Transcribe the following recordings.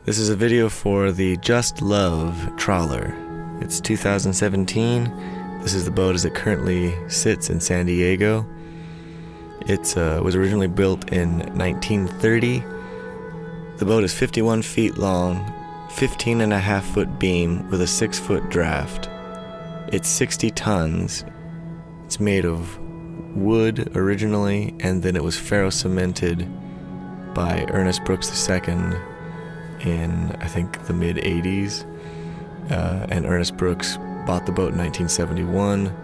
This is a video for the Just Love trawler. It's 2017. This is the boat as it currently sits in San Diego. It was originally built in 1930. The boat is 51 feet long, 15.5-foot beam with a 6-foot draft. It's 60 tons. It's made of wood originally, and then it was ferro-cemented by Ernest Brooks II in, I think, the mid-'80s. And Ernest Brooks bought the boat in 1971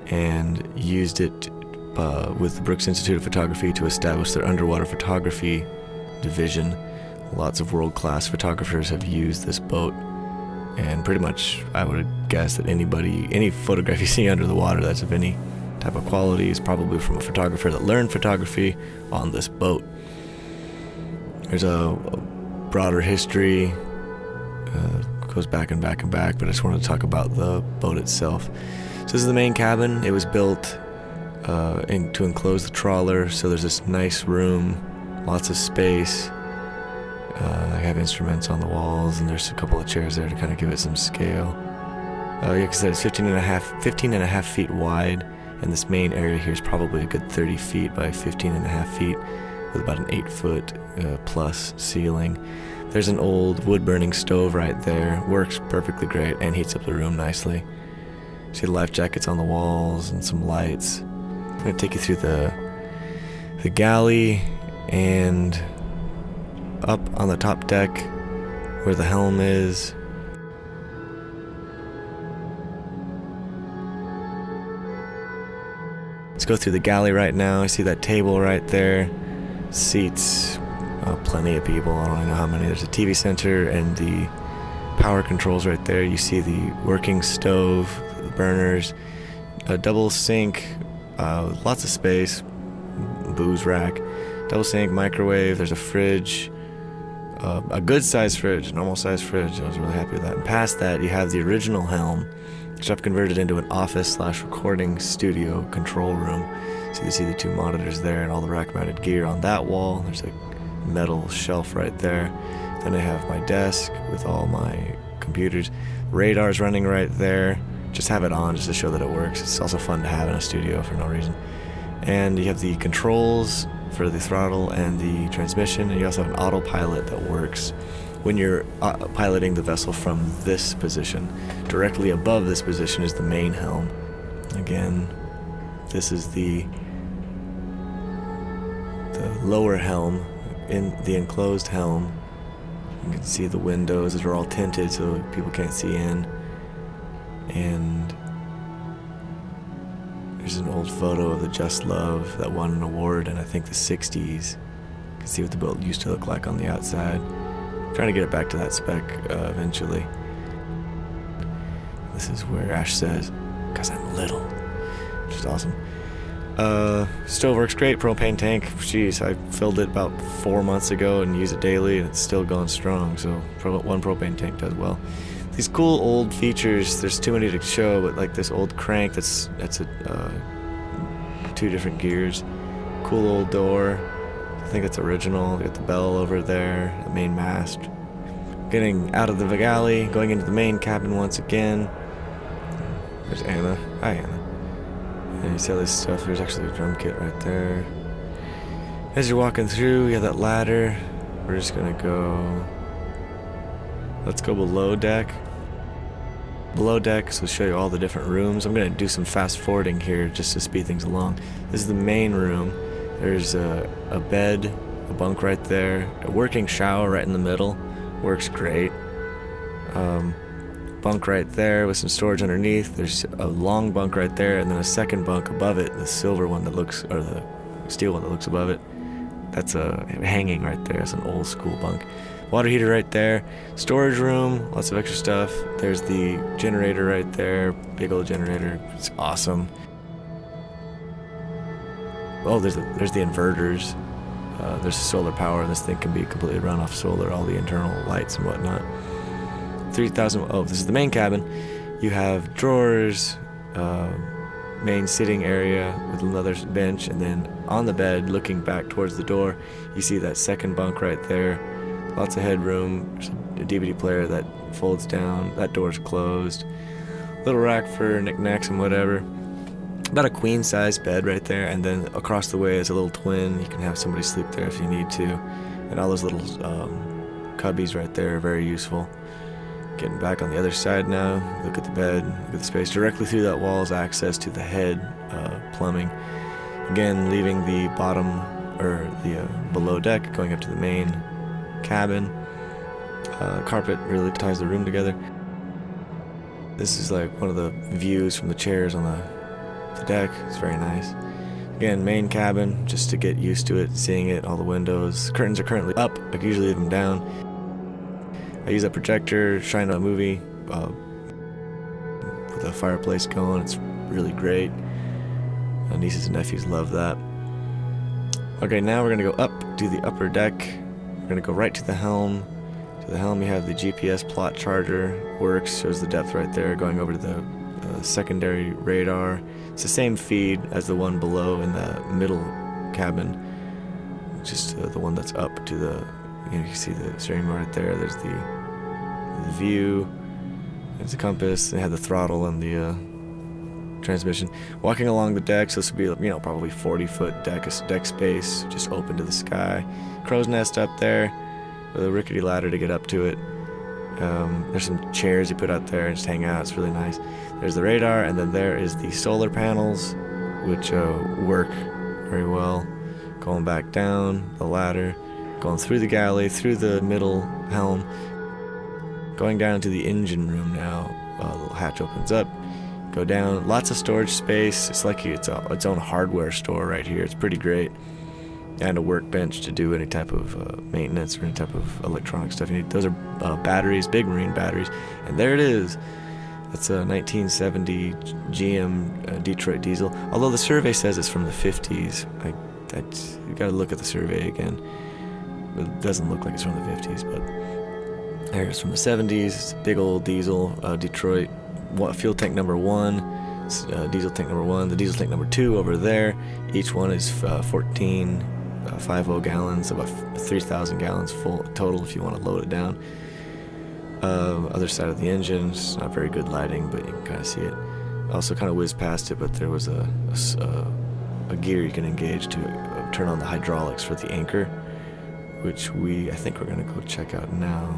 and used it with the Brooks Institute of Photography to establish their underwater photography division. Lots of world-class photographers have used this boat, and pretty much I would guess that any photograph you see under the water that's of any type of quality is probably from a photographer that learned photography on this boat. There's a broader history, goes back and back and back, but I just wanted to talk about the boat itself. So this is the main cabin. It was built to enclose the trawler, so there's this nice room, lots of space. I have instruments on the walls, and there's a couple of chairs there to kind of give it some scale. Like I said, it's 15 and a half feet wide, and this main area here is probably a good 30 feet by 15 and a half feet, with about an 8-foot plus ceiling. There's an old wood-burning stove right there. Works perfectly great and heats up the room nicely. See the life jackets on the walls and some lights. I'm going to take you through the galley and up on the top deck where the helm is. Let's go through the galley right now. I see that table right there. Seats plenty of people. I don't know how many. There's a TV center and the power controls right there. You see the working stove, the burners, a double sink, lots of space, booze rack, double sink, microwave. There's a fridge, a good sized fridge, normal sized fridge. I was really happy with that. And past that, you have the original helm, which I've converted into an office/recording studio control room. So you see the two monitors there and all the rack-mounted gear on that wall. There's a metal shelf right there. Then I have my desk with all my computers. Radar's running right there. Just have it on just to show that it works. It's also fun to have in a studio for no reason. And you have the controls for the throttle and the transmission, and you also have an autopilot that works when you're piloting the vessel from this position. Directly above this position is the main helm. Again, this is the lower helm in the enclosed helm. You can see the windows. These are all tinted so people can't see in. And there's an old photo of the Just Love that won an award in, I think, the 60s. You can see what the boat used to look like on the outside. I'm trying to get it back to that spec eventually. This is where Ash says, "'Cause I'm little," which is awesome. Stove works great. Propane tank, jeez, I filled it about 4 months ago and use it daily, and it's still going strong. So one propane tank does well. These cool old features, there's too many to show, but like this old crank that's two different gears. Cool old door. I think it's original. Got the bell over there, the main mast. Getting out of the galley, going into the main cabin once again. There's Anna. Hi, Anna. And you see all this stuff. There's actually a drum kit right there. As you're walking through, you have that ladder. We're just gonna go. Let's go below deck. Below deck, so I'll show you all the different rooms. I'm gonna do some fast forwarding here just to speed things along. This is the main room. There's a bed, a bunk right there, a working shower right in the middle. Works great. Bunk right there with some storage underneath. There's a long bunk right there, and then a second bunk above it, the silver one that looks, or the steel one that looks above it. That's hanging right there. It's an old school bunk. Water heater right there. Storage room, lots of extra stuff. There's the generator right there, big old generator. It's awesome. Oh, there's the inverters. There's solar power. This thing can be completely run off solar, all the internal lights and whatnot. 3,000. Oh, this is the main cabin. You have drawers, main sitting area with another bench, and then on the bed, looking back towards the door, you see that second bunk right there. lots of headroom. There's a DVD player that folds down. That door's closed. Little rack for knickknacks and whatever. About a queen-size bed right there, and then across the way is a little twin. You can have somebody sleep there if you need to. And all those little cubbies right there are very useful. Getting back on the other side now, look at the bed, look at the space. Directly through that wall is access to the head plumbing. Again, leaving the bottom, or the below deck, going up to the main cabin. Carpet really ties the room together. This is like one of the views from the chairs on the deck. It's very nice. Again, main cabin, just to get used to it, seeing it, all the windows. Curtains are currently up. I usually leave them down. I use that projector, shine a movie with a fireplace going. It's really great. My nieces and nephews love that. Okay, now we're going to go up to the upper deck. We're going to go right to the helm. To the helm, you have the GPS plot charger. Works, shows the depth right there, going over to the secondary radar. It's the same feed as the one below in the middle cabin. Just the one that's up to the, you can see the steering wheel right there. There's the view. There's the compass. They have the throttle and the transmission. Walking along the deck, so this would be, probably 40-foot deck space, just open to the sky. Crow's nest up there with a rickety ladder to get up to it. There's some chairs you put out there and just hang out. It's really nice. There's the radar, and then there is the solar panels, which work very well. Going back down the ladder, going through the galley, through the middle helm, going down to the engine room now. The little hatch opens up. Go down. Lots of storage space. It's like its own hardware store right here. It's pretty great. And a workbench to do any type of maintenance or any type of electronic stuff you need. Those are batteries, big marine batteries. And there it is. That's a 1970 GM Detroit diesel. Although the survey says it's from the 50s. You gotta look at the survey again. It doesn't look like it's from the 50s, but there it's from the 70s. It's a big old diesel, Detroit. Fuel tank number 1, diesel tank number 1, the diesel tank number 2 over there. Each one is 14.50 gallons, about 3,000 gallons full total if you want to load it down. Other side of the engine, it's not very good lighting, but you can kind of see it. Also kind of whizzed past it, but there was a gear you can engage to turn on the hydraulics for the anchor, which I think we're going to go check out now.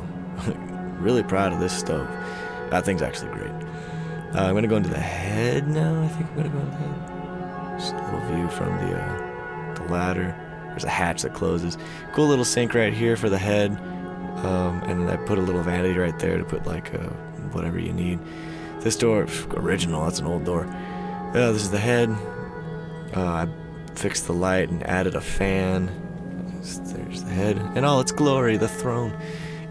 Really proud of this stove. That thing's actually great. I'm going to go into the head now. I think I'm going to go into the head. Just a little view from the ladder. There's a hatch that closes. Cool little sink right here for the head. And I put a little vanity right there to put like whatever you need. This door, original, that's an old door. This is the head. I fixed the light and added a fan. There's the head. In all its glory, the throne.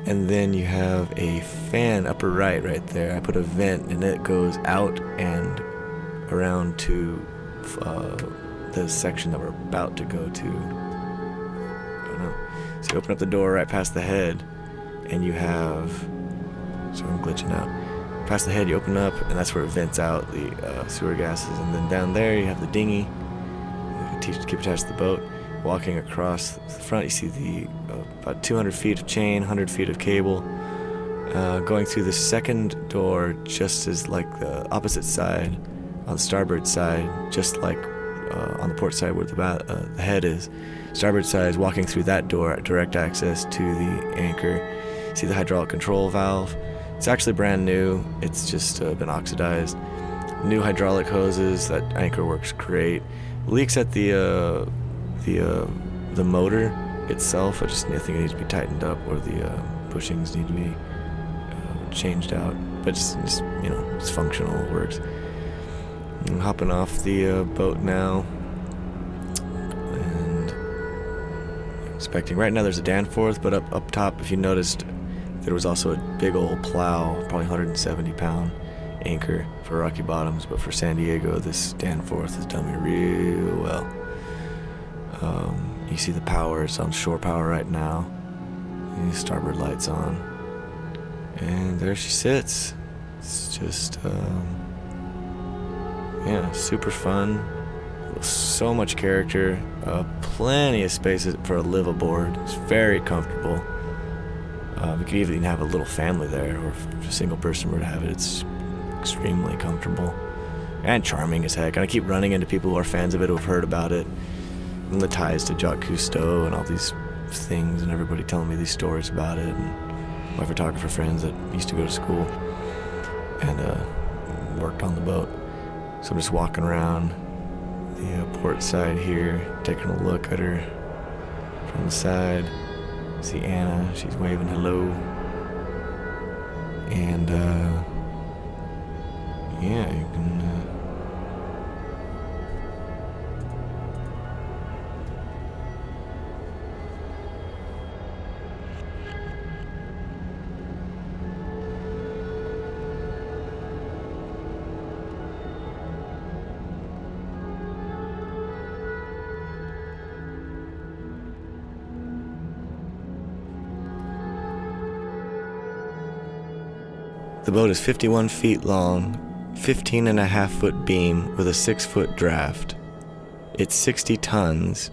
And then you have a fan upper right there. I put a vent and it goes out and around to the section that we're about to go to. I don't know. So you open up the door right past the head and you have, so I'm glitching out. Past the head you open up and that's where it vents out the sewer gases. And then down there you have the dinghy. You keep attached to the boat. Walking across the front, you see the about 200 feet of chain, 100 feet of cable. Going through the second door, just as like the opposite side, on the starboard side, just like on the port side where the head is. Starboard side is walking through that door, direct access to the anchor. See the hydraulic control valve. It's actually brand new. It's just been oxidized. New hydraulic hoses. That anchor works great. Leaks at the motor itself. I think it needs to be tightened up, or the bushings need to be changed out. But it's functional. It works. I'm hopping off the boat now, and inspecting. Right now there's a Danforth, but up top, if you noticed, there was also a big old plow, probably 170-pound anchor for Rocky Bottoms. But for San Diego, this Danforth has done me real well. You see the power, it's on shore power right now. The starboard lights on. And there she sits. It's just, super fun. So much character. Plenty of space for a live aboard. It's very comfortable. We could even have a little family there, or if a single person were to have it, it's extremely comfortable and charming as heck. And I keep running into people who are fans of it, who have heard about it, and the ties to Jacques Cousteau and all these things, and everybody telling me these stories about it. And my photographer friends that used to go to school and worked on the boat. So I'm just walking around the port side here, taking a look at her from the side. See Anna, she's waving hello. And yeah, you can The boat is 51 feet long, 15.5-foot beam with a 6-foot draft. It's 60 tons